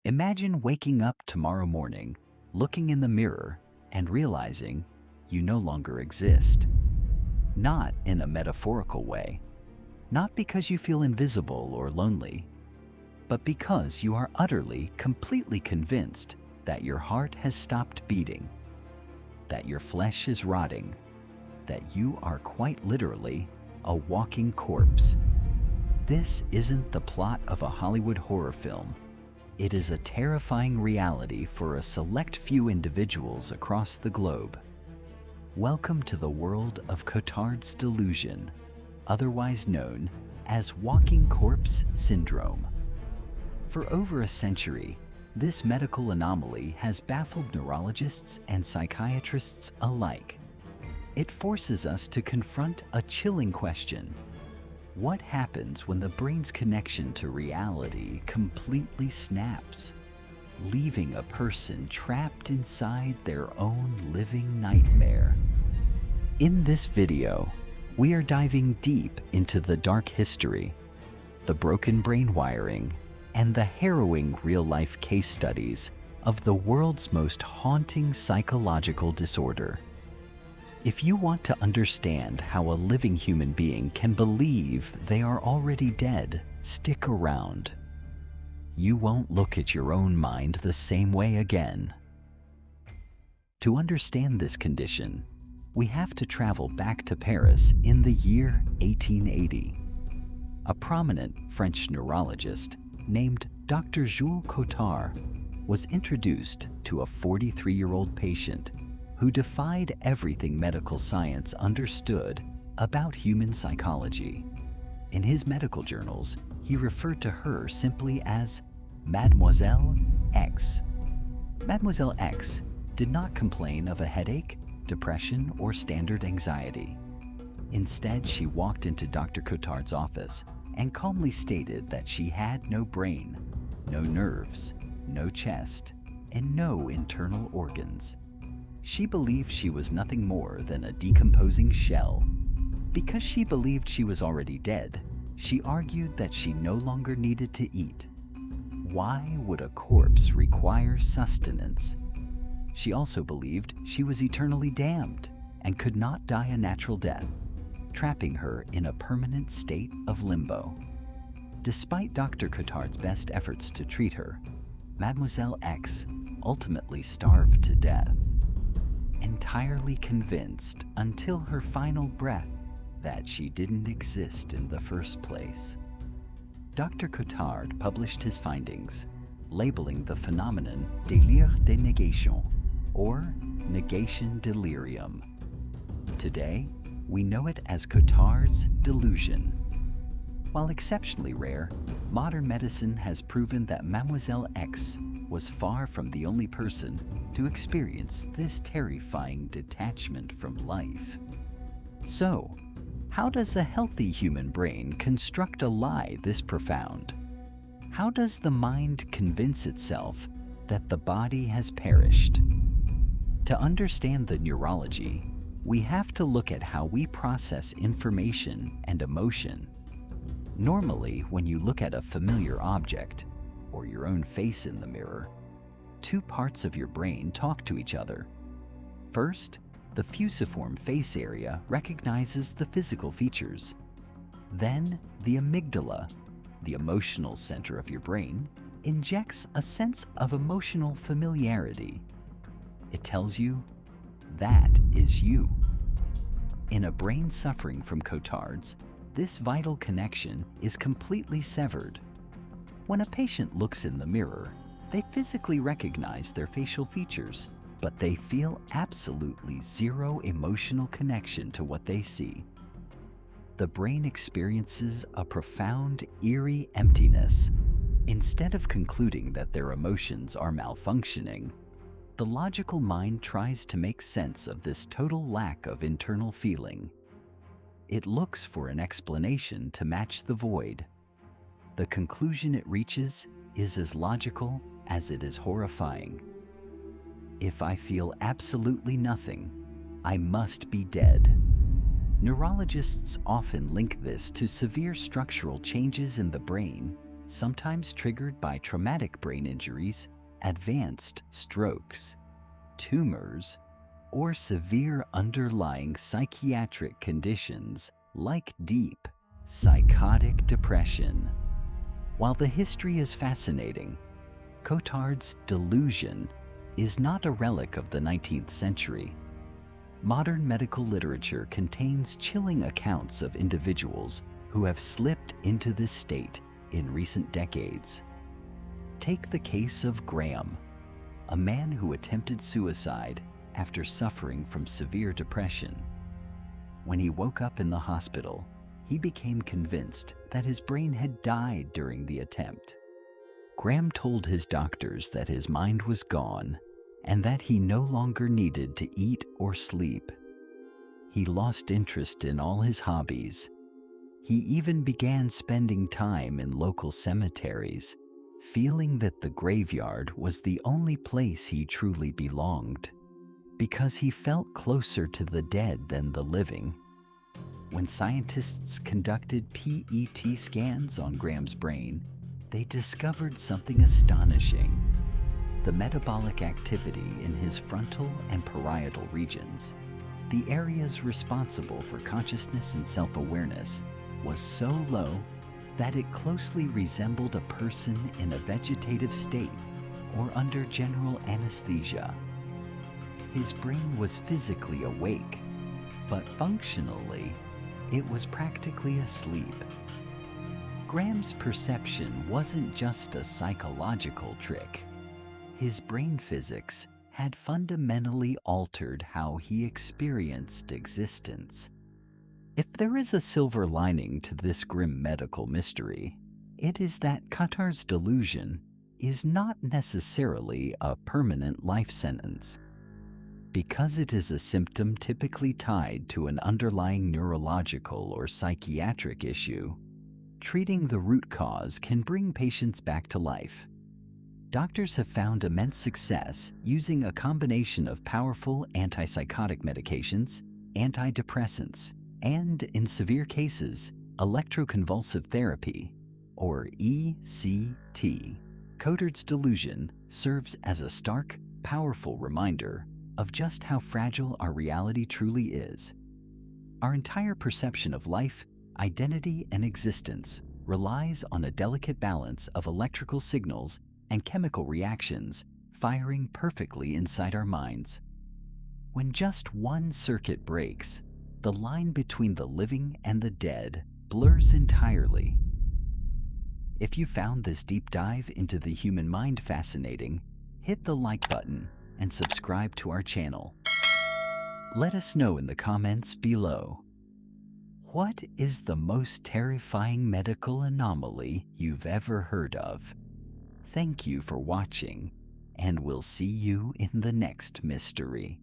Imagine waking up tomorrow morning, looking in the mirror, and realizing you no longer exist. Not in a metaphorical way, not because you feel invisible or lonely, but because you are utterly, completely convinced that your heart has stopped beating, that your flesh is rotting, that you are quite literally a walking corpse. This isn't the plot of a Hollywood horror film. It is a terrifying reality for a select few individuals across the globe. Welcome to the world of Cotard's delusion, otherwise known as walking corpse syndrome. For over a century, this medical anomaly has baffled neurologists and psychiatrists alike. It forces us to confront a chilling question. What happens when the brain's connection to reality completely snaps, leaving a person trapped inside their own living nightmare? In this video, we are diving deep into the dark history, the broken brain wiring, and the harrowing real-life case studies of the world's most haunting psychological disorder. If you want to understand how a living human being can believe they are already dead, stick around. You won't look at your own mind the same way again. To understand this condition, we have to travel back to Paris in the year 1880. A prominent French neurologist named Dr. Jules Cotard was introduced to a 43-year-old patient who defied everything medical science understood about human psychology. In his medical journals, he referred to her simply as Mademoiselle X. Mademoiselle X did not complain of a headache, depression, or standard anxiety. Instead, she walked into Dr. Cotard's office and calmly stated that she had no brain, no nerves, no chest, and no internal organs. She believed she was nothing more than a decomposing shell. Because she believed she was already dead, she argued that she no longer needed to eat. Why would a corpse require sustenance? She also believed she was eternally damned and could not die a natural death, trapping her in a permanent state of limbo. Despite Dr. Cotard's best efforts to treat her, Mademoiselle X ultimately starved to death, entirely convinced until her final breath that she didn't exist in the first place. Dr. Cotard published his findings, labeling the phenomenon délire de négation, or negation delirium. Today, we know it as Cotard's delusion. While exceptionally rare, modern medicine has proven that Mademoiselle X was far from the only person to experience this terrifying detachment from life. So, how does a healthy human brain construct a lie this profound? How does the mind convince itself that the body has perished? To understand the neurology, we have to look at how we process information and emotion. Normally, when you look at a familiar object, or your own face in the mirror, two parts of your brain talk to each other. First, the fusiform face area recognizes the physical features. Then, the amygdala, the emotional center of your brain, injects a sense of emotional familiarity. It tells you, that is you. In a brain suffering from Cotards, this vital connection is completely severed. When a patient looks in the mirror, they physically recognize their facial features, but they feel absolutely zero emotional connection to what they see. The brain experiences a profound, eerie emptiness. Instead of concluding that their emotions are malfunctioning, the logical mind tries to make sense of this total lack of internal feeling. It looks for an explanation to match the void. The conclusion it reaches is as logical as it is horrifying. If I feel absolutely nothing, I must be dead. Neurologists often link this to severe structural changes in the brain sometimes triggered by traumatic brain injuries, advanced strokes, tumors, or severe underlying psychiatric conditions like deep psychotic depression. While the history is fascinating, Cotard's Delusion is not a relic of the 19th century. Modern medical literature contains chilling accounts of individuals who have slipped into this state in recent decades. Take the case of Graham, a man who attempted suicide after suffering from severe depression. When he woke up in the hospital, he became convinced that his brain had died during the attempt. Graham told his doctors that his mind was gone and that he no longer needed to eat or sleep. He lost interest in all his hobbies. He even began spending time in local cemeteries, feeling that the graveyard was the only place he truly belonged, because he felt closer to the dead than the living. When scientists conducted PET scans on Graham's brain, they discovered something astonishing. The metabolic activity in his frontal and parietal regions, the areas responsible for consciousness and self-awareness, was so low that it closely resembled a person in a vegetative state or under general anesthesia. His brain was physically awake, but functionally, it was practically asleep. Graham's perception wasn't just a psychological trick. His brain physics had fundamentally altered how he experienced existence. If there is a silver lining to this grim medical mystery, it is that Cotard's delusion is not necessarily a permanent life sentence. Because it is a symptom typically tied to an underlying neurological or psychiatric issue, treating the root cause can bring patients back to life. Doctors have found immense success using a combination of powerful antipsychotic medications, antidepressants, and, in severe cases, electroconvulsive therapy, or ECT. Cotard's delusion serves as a stark, powerful reminder of just how fragile our reality truly is. Our entire perception of life, identity, and existence relies on a delicate balance of electrical signals and chemical reactions firing perfectly inside our minds. When just one circuit breaks, the line between the living and the dead blurs entirely. If you found this deep dive into the human mind fascinating, hit the like button and subscribe to our channel. Let us know in the comments below. What is the most terrifying medical anomaly you've ever heard of? Thank you for watching, and we'll see you in the next mystery.